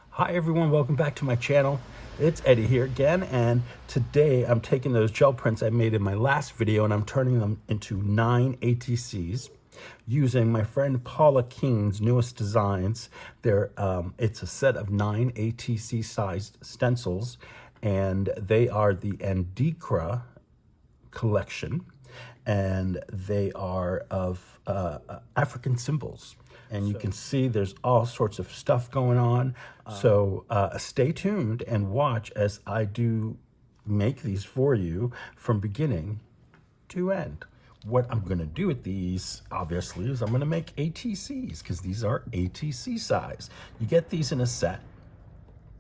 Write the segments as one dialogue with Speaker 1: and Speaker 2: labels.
Speaker 1: Hi everyone, welcome back to my channel. It's Eddie here again, and today I'm taking those gel prints I made in my last video and I'm turning them into 9 ATCs using my friend Paula Keene's newest designs. It's a set of 9 ATC sized stencils, and they are the Andikra collection, and they are of African symbols. And you can see there's all sorts of stuff going on. So stay tuned and watch as I do make these for you from beginning to end. What I'm gonna do with these, obviously, is I'm gonna make ATCs, because these are ATC size. You get these in a set.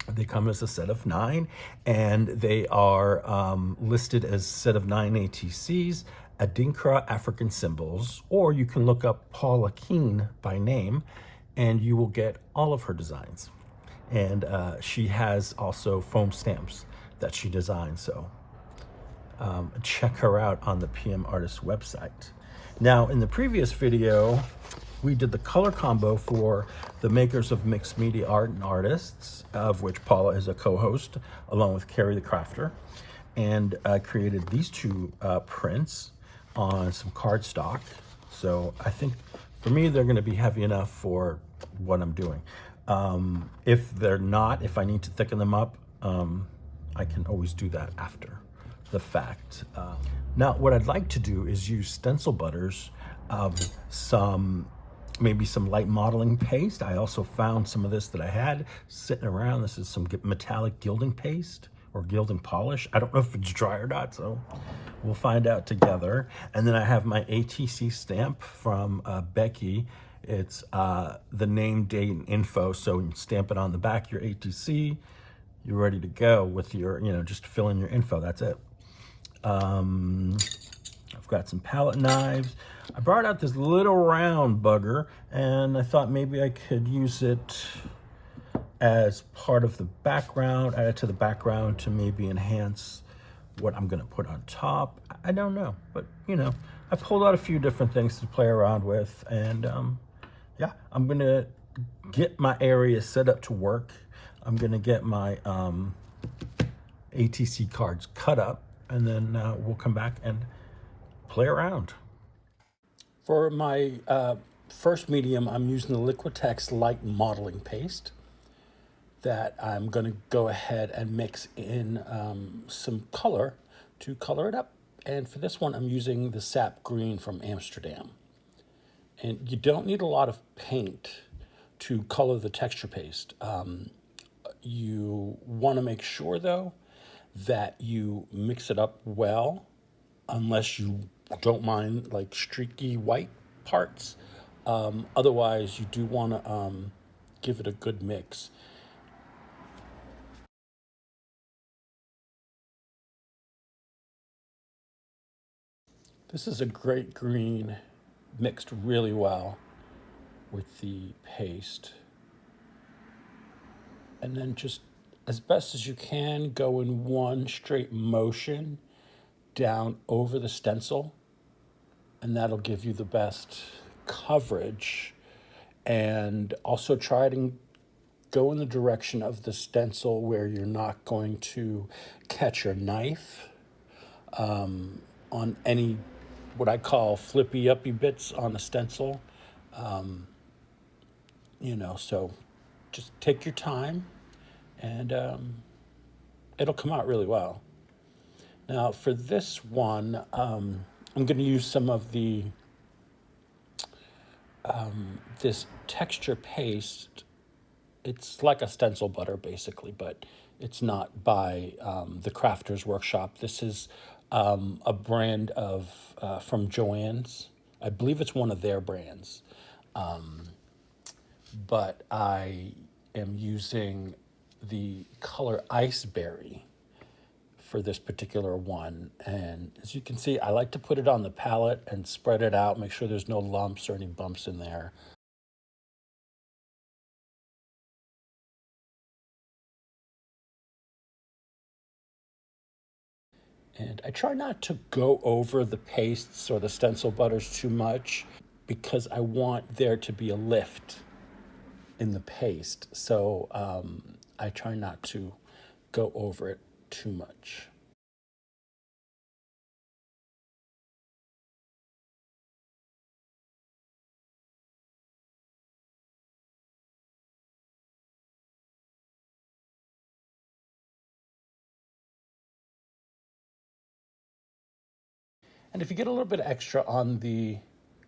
Speaker 1: They come as a set of 9, and they are listed as a set of 9 ATCs, Adinkra African symbols, or you can look up Paula Keene by name, and you will get all of her designs. And she has also foam stamps that she designs, so check her out on the PM Artist website. Now, in the previous video, we did the color combo for the makers of Mixed Media Art and Artists, of which Paula is a co-host, along with Carrie the Crafter, and created these two prints on some cardstock. So I think for me, they're gonna be heavy enough for what I'm doing. If they're not, if I need to thicken them up, I can always do that after the fact. Now, what I'd like to do is use stencil butters of maybe some light modeling paste. I also found some of this that I had sitting around. This is some metallic gilding paste or gilding polish. I don't know if it's dry or not, so we'll find out together. And then I have my ATC stamp from Becky. It's the name, date, and info, so you can stamp it on the back of your ATC. You're ready to go with your, just fill in your info, that's it. I've got some palette knives. I brought out this little round bugger, and I thought maybe I could use it as part of the background, add it to the background to maybe enhance what I'm gonna put on top. I don't know, but I pulled out a few different things to play around with, and yeah, I'm gonna get my area set up to work. I'm gonna get my ATC cards cut up, and then we'll come back and play around. For my first medium, I'm using the Liquitex Light Modeling Paste that I'm going to go ahead and mix in some color to color it up. And for this one, I'm using the Sap Green from Amsterdam. And you don't need a lot of paint to color the texture paste. You want to make sure, though, that you mix it up well, unless you don't mind like streaky white parts. Otherwise, you do want to give it a good mix. This is a great green, mixed really well with the paste. And then just as best as you can, go in one straight motion down over the stencil, and that'll give you the best coverage. And also try to go in the direction of the stencil where you're not going to catch your knife on any what I call flippy uppy bits on the stencil. So just take your time, and it'll come out really well. Now for this one, I'm going to use some of the this texture paste. It's like a stencil butter basically, but it's not by the Crafters Workshop. This is a brand of from Joann's. I believe it's one of their brands. But I am using the color Iceberry for this particular one. And as you can see, I like to put it on the palette and spread it out, make sure there's no lumps or any bumps in there. And I try not to go over the pastes or the stencil butters too much, because I want there to be a lift in the paste. So I try not to go over it too much. And if you get a little bit extra on the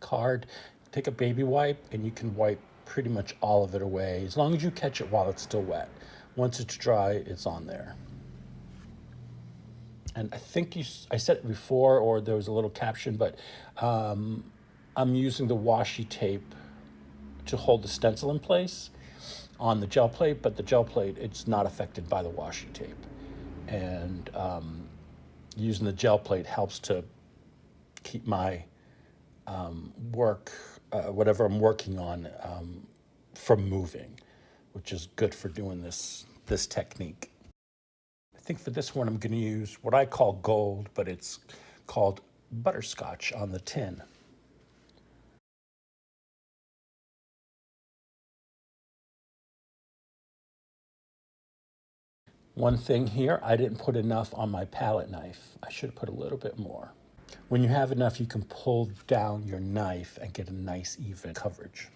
Speaker 1: card, take a baby wipe and you can wipe pretty much all of it away as long as you catch it while it's still wet. Once it's dry, it's on there. And I think I said it before, or there was a little caption, but I'm using the washi tape to hold the stencil in place on the gel plate, but the gel plate, it's not affected by the washi tape. And using the gel plate helps to keep my work, whatever I'm working on, from moving, which is good for doing this technique. I think for this one, I'm going to use what I call gold, but it's called butterscotch on the tin. One thing here, I didn't put enough on my palette knife. I should have put a little bit more. When you have enough, you can pull down your knife and get a nice even coverage.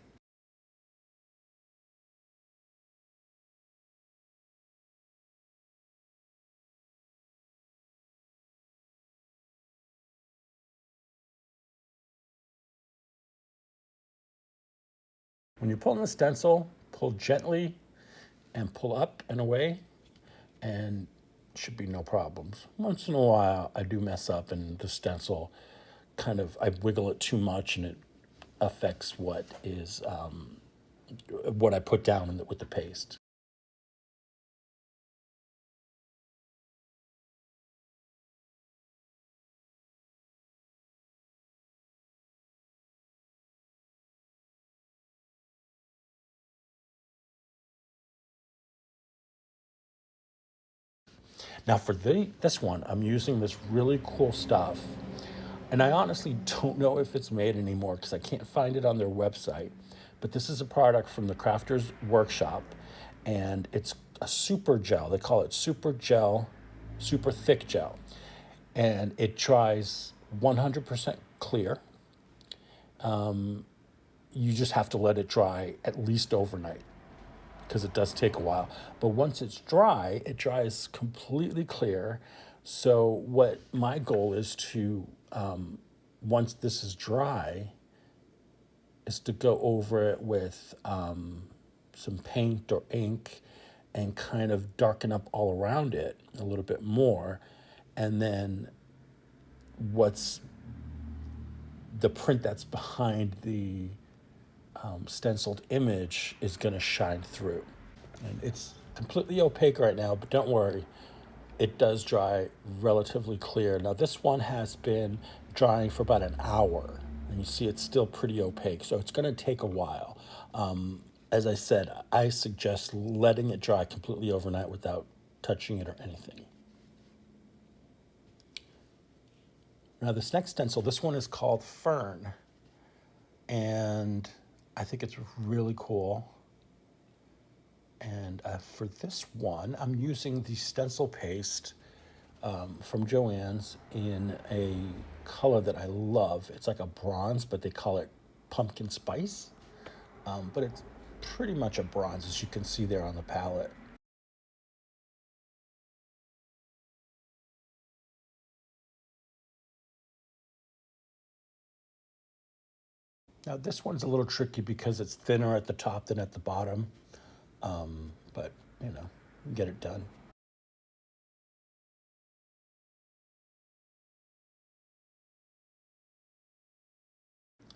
Speaker 1: When you're pulling the stencil, pull gently and pull up and away, and should be no problems. Once in a while, I do mess up and the stencil I wiggle it too much and it affects what I put down with the paste. Now for this one, I'm using this really cool stuff. And I honestly don't know if it's made anymore because I can't find it on their website. But this is a product from the Crafters Workshop, and it's a super gel. They call it super gel, super thick gel. And it dries 100% clear. You just have to let it dry at least overnight because it does take a while. But once it's dry, it dries completely clear. So what my goal is to, once this is dry, is to go over it with some paint or ink and kind of darken up all around it a little bit more. And then what's the print that's behind the stenciled image is going to shine through. And it's completely opaque right now, but don't worry, it does dry relatively clear. Now this one has been drying for about an hour, and you see it's still pretty opaque, so it's going to take a while. As I said, I suggest letting it dry completely overnight without touching it or anything. Now this next stencil, this one is called Fern, and I think it's really cool. And for this one, I'm using the stencil paste from Joann's in a color that I love. It's like a bronze, but they call it pumpkin spice. But it's pretty much a bronze, as you can see there on the palette. Now this one's a little tricky because it's thinner at the top than at the bottom, but you know, get it done.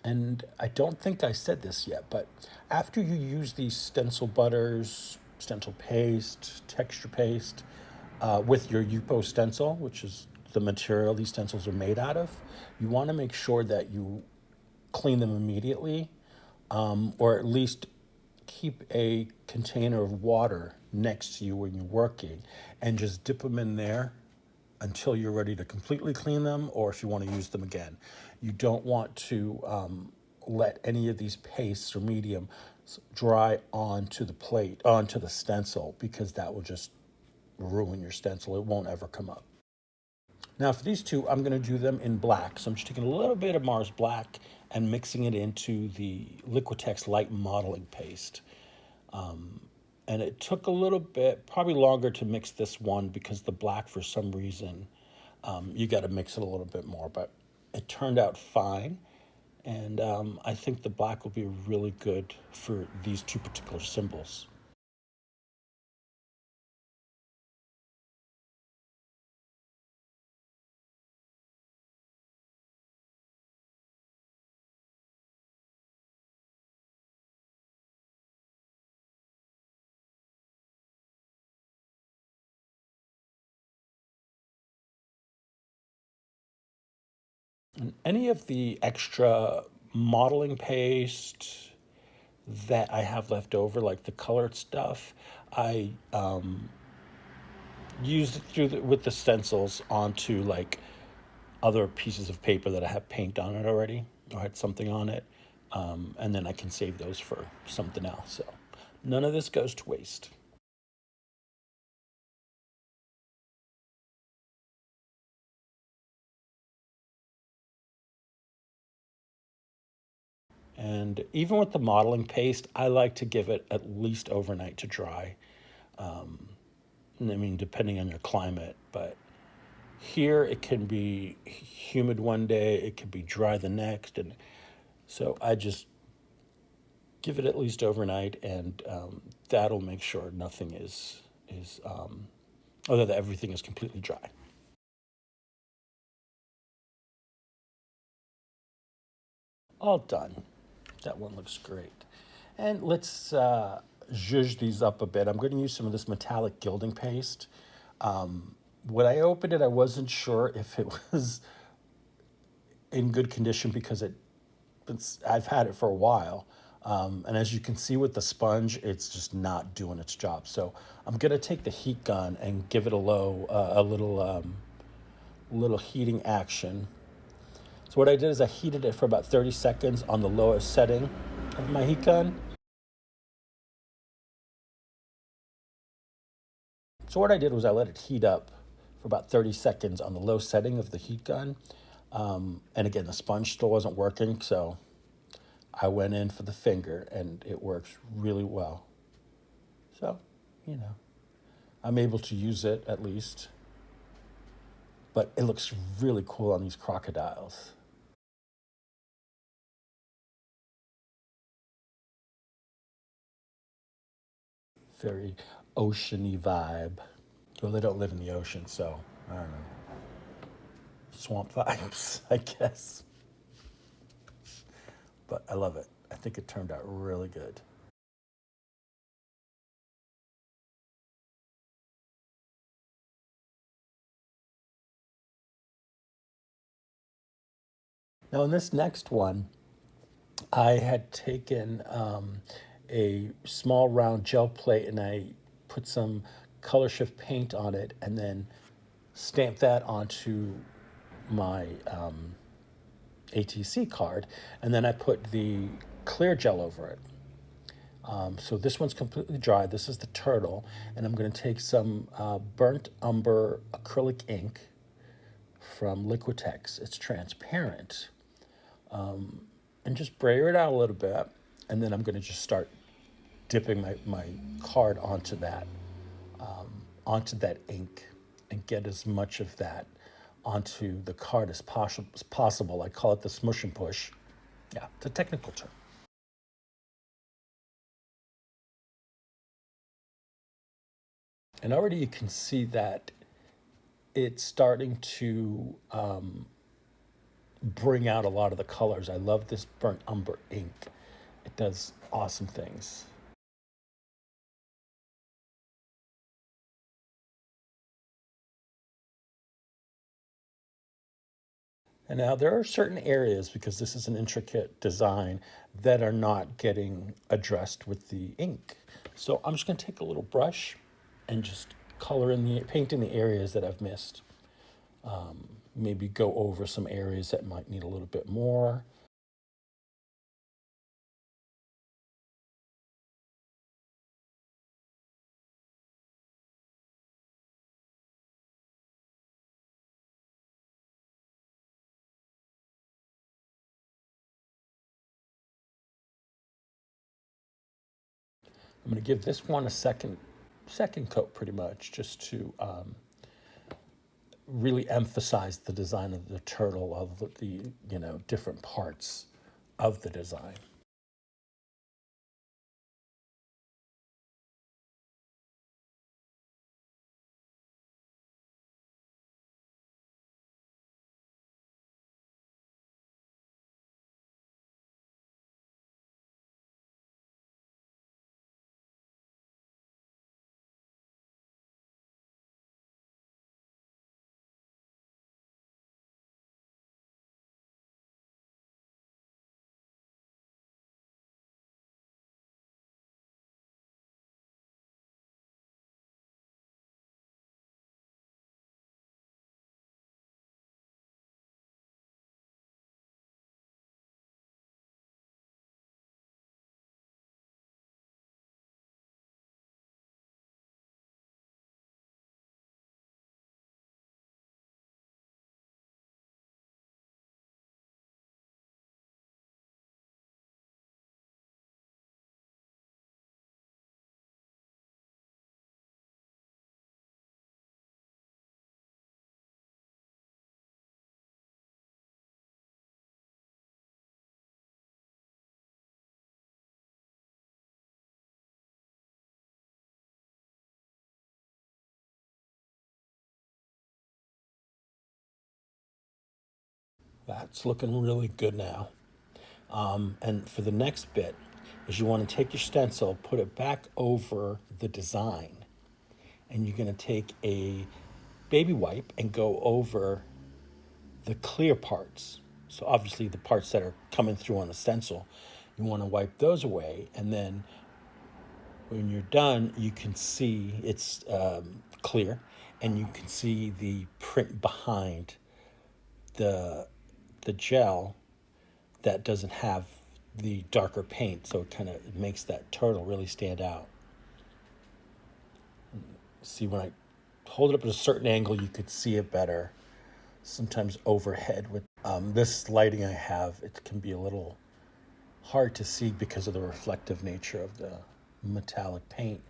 Speaker 1: And I don't think I said this yet, but after you use these stencil butters, stencil paste, texture paste, with your Yupo stencil, which is the material these stencils are made out of, you want to make sure that you clean them immediately, or at least keep a container of water next to you when you're working and just dip them in there until you're ready to completely clean them, or if you want to use them again. You don't want to let any of these pastes or medium dry onto the plate, onto the stencil, because that will just ruin your stencil. It won't ever come up. Now for these two, I'm going to do them in black. So I'm just taking a little bit of Mars Black and mixing it into the Liquitex Light Modeling Paste. And it took a little bit, probably longer to mix this one because the black, for some reason, you got to mix it a little bit more, but it turned out fine. And I think the black will be really good for these two particular symbols. And any of the extra modeling paste that I have left over, like the colored stuff, I used it with the stencils onto like other pieces of paper that I have paint on it already or had something on it. And then I can save those for something else. So none of this goes to waste. And even with the modeling paste, I like to give it at least overnight to dry. I mean, depending on your climate, but here it can be humid one day, it can be dry the next. And so I just give it at least overnight, and that'll make sure nothing or that everything is completely dry. All done. That one looks great. And let's zhuzh these up a bit. I'm going to use some of this metallic gilding paste. When I opened it, I wasn't sure if it was in good condition because I've had it for a while. And as you can see with the sponge, it's just not doing its job. So I'm gonna take the heat gun and give it a little heating action. So what I did is I heated it for about 30 seconds on the lowest setting of my heat gun. So what I did was I let it heat up for about 30 seconds on the low setting of the heat gun. And again, the sponge still wasn't working, so I went in for the finger and it works really well. So, you know, I'm able to use it at least, but it looks really cool on these crocodiles. Very oceany vibe. Well, they don't live in the ocean, so I don't know. Swamp vibes, I guess. But I love it. I think it turned out really good. Now, in this next one, I had taken a small round gel plate and I put some color shift paint on it and then stamped that onto my ATC card. And then I put the clear gel over it. So this one's completely dry. This is the turtle. And I'm going to take some burnt umber acrylic ink from Liquitex. It's transparent. And just brayer it out a little bit. And then I'm going to just start dipping my card onto that ink and get as much of that onto the card as possible. I call it the smush and push. Yeah, it's a technical term. And already you can see that it's starting to bring out a lot of the colors. I love this burnt umber ink. It does awesome things. And now there are certain areas, because this is an intricate design, that are not getting addressed with the ink. So I'm just going to take a little brush and just paint in the areas that I've missed. Maybe go over some areas that might need a little bit more. I'm going to give this one a second coat pretty much, just to really emphasize the design of the turtle, of the different parts of the design. That's looking really good now. And for the next bit is you want to take your stencil, put it back over the design, and you're going to take a baby wipe and go over the clear parts. So obviously the parts that are coming through on the stencil, you want to wipe those away, and then when you're done, you can see it's clear, and you can see the print behind the the gel that doesn't have the darker paint, so it kind of makes that turtle really stand out. See, when I hold it up at a certain angle, you could see it better. Sometimes overhead with this lighting I have, it can be a little hard to see because of the reflective nature of the metallic paint.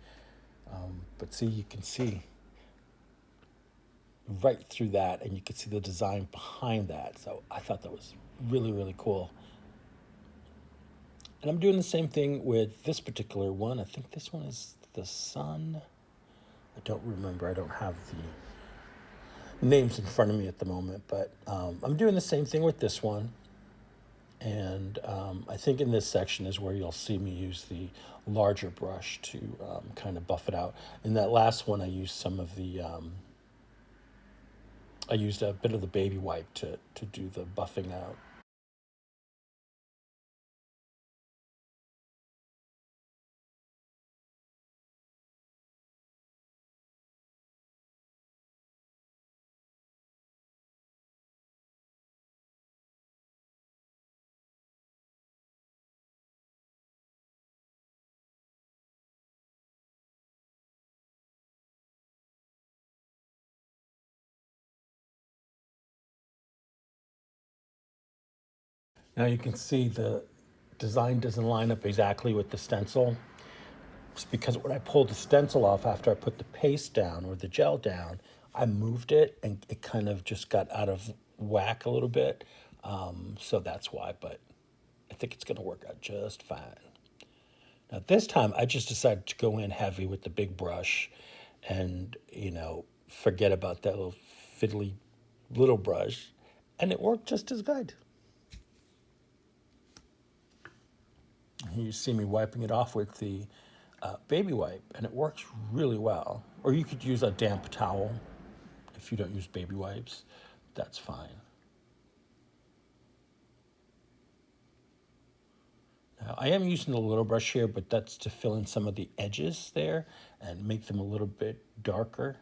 Speaker 1: But see, you can see right through that, and you can see the design behind that. So I thought that was really, really cool. And I'm doing the same thing with this particular one. I think this one is the sun. I don't remember. I don't have the names in front of me at the moment, but I'm doing the same thing with this one. And I think in this section is where you'll see me use the larger brush to kind of buff it out. In that last one, I used some of the, I used a bit of the baby wipe to do the buffing out. Now you can see the design doesn't line up exactly with the stencil. It's because when I pulled the stencil off after I put the paste down or the gel down, I moved it and it kind of just got out of whack a little bit. So that's why, but I think it's going to work out just fine. Now this time I just decided to go in heavy with the big brush and, forget about that little fiddly little brush, and it worked just as good. You see me wiping it off with the baby wipe, and it works really well. Or you could use a damp towel if you don't use baby wipes. That's fine. Now, I am using the little brush here, but that's to fill in some of the edges there and make them a little bit darker.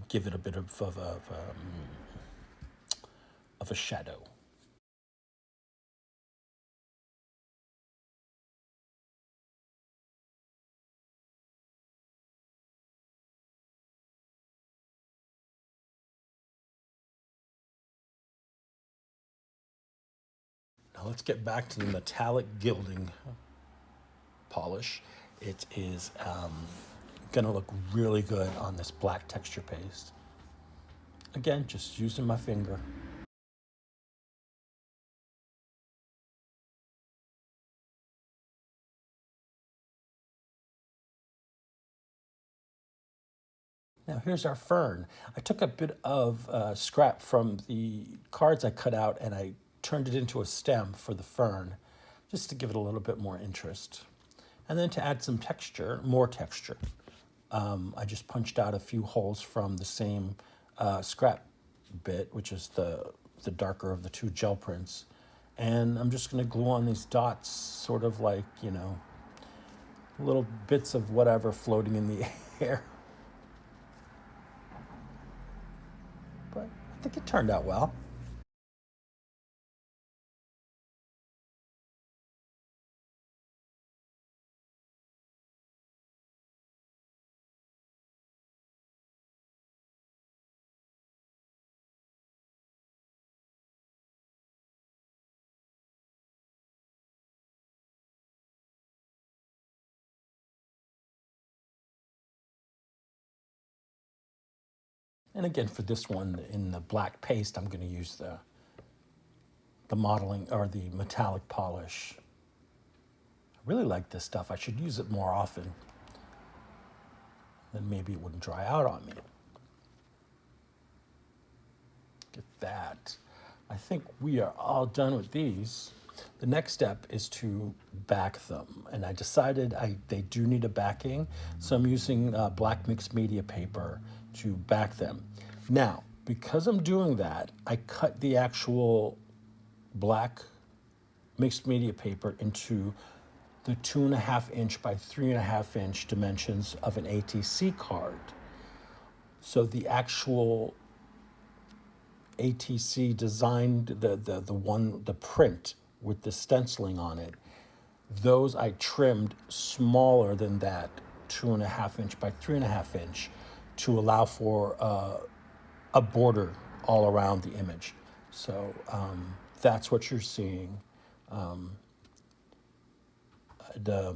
Speaker 1: Give it a bit of a shadow. Now let's get back to the metallic gilding polish. It is gonna look really good on this black texture paste. Again, just using my finger. Now here's our fern. I took a bit of scrap from the cards I cut out and I turned it into a stem for the fern, just to give it a little bit more interest. And then to add some texture, more texture, I just punched out a few holes from the same scrap bit, which is the darker of the two gel prints. And I'm just gonna glue on these dots, sort of like, you know, little bits of whatever floating in the air. But I think it turned out well. And again, for this one, in the black paste, I'm gonna use the modeling or the metallic polish. I really like this stuff. I should use it more often. Then maybe it wouldn't dry out on me. Get that. I think we are all done with these. The next step is to back them. And I decided they do need a backing. So I'm using black mixed media paper to back them. Now, because I'm doing that, I cut the actual black mixed media paper into the 2.5 inch by 3.5 inch dimensions of an ATC card. So the actual ATC designed the print with the stenciling on it, those I trimmed smaller than that 2.5 inch by 3.5 inch to allow for a border all around the image. So that's what you're seeing. The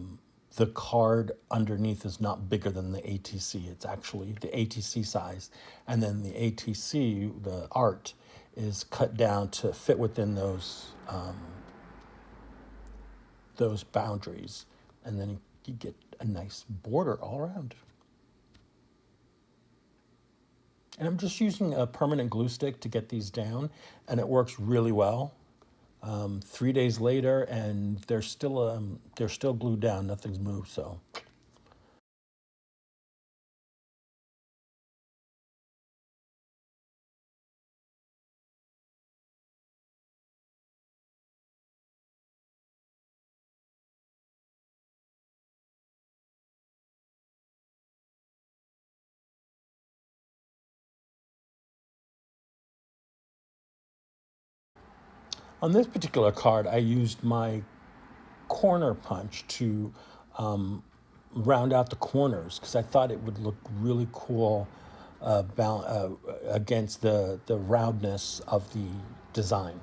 Speaker 1: the card underneath is not bigger than the ATC. It's actually the ATC size. And then the ATC, the art, is cut down to fit within those boundaries. And then you get a nice border all around. And I'm just using a permanent glue stick to get these down, and it works really well. 3 days later, and they're still glued down. Nothing's moved. So on this particular card, I used my corner punch to round out the corners because I thought it would look really cool against the roundness of the design.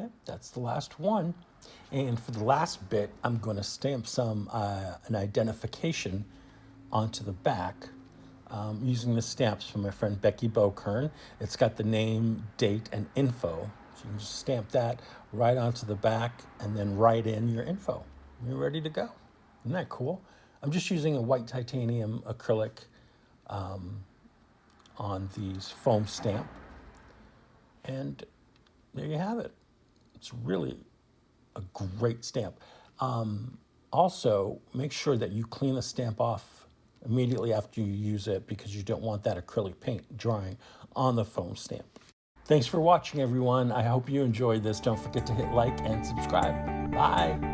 Speaker 1: Yep, that's the last one. And for the last bit, I'm going to stamp an identification onto the back using the stamps from my friend Becky Bokern. It's got the name, date, and info. So you can just stamp that right onto the back and then write in your info. You're ready to go. Isn't that cool? I'm just using a white titanium acrylic on these foam stamp. And there you have it. It's really a great stamp. Also, make sure that you clean the stamp off immediately after you use it because you don't want that acrylic paint drying on the foam stamp. Thanks for watching, everyone. I hope you enjoyed this. Don't forget to hit like and subscribe. Bye.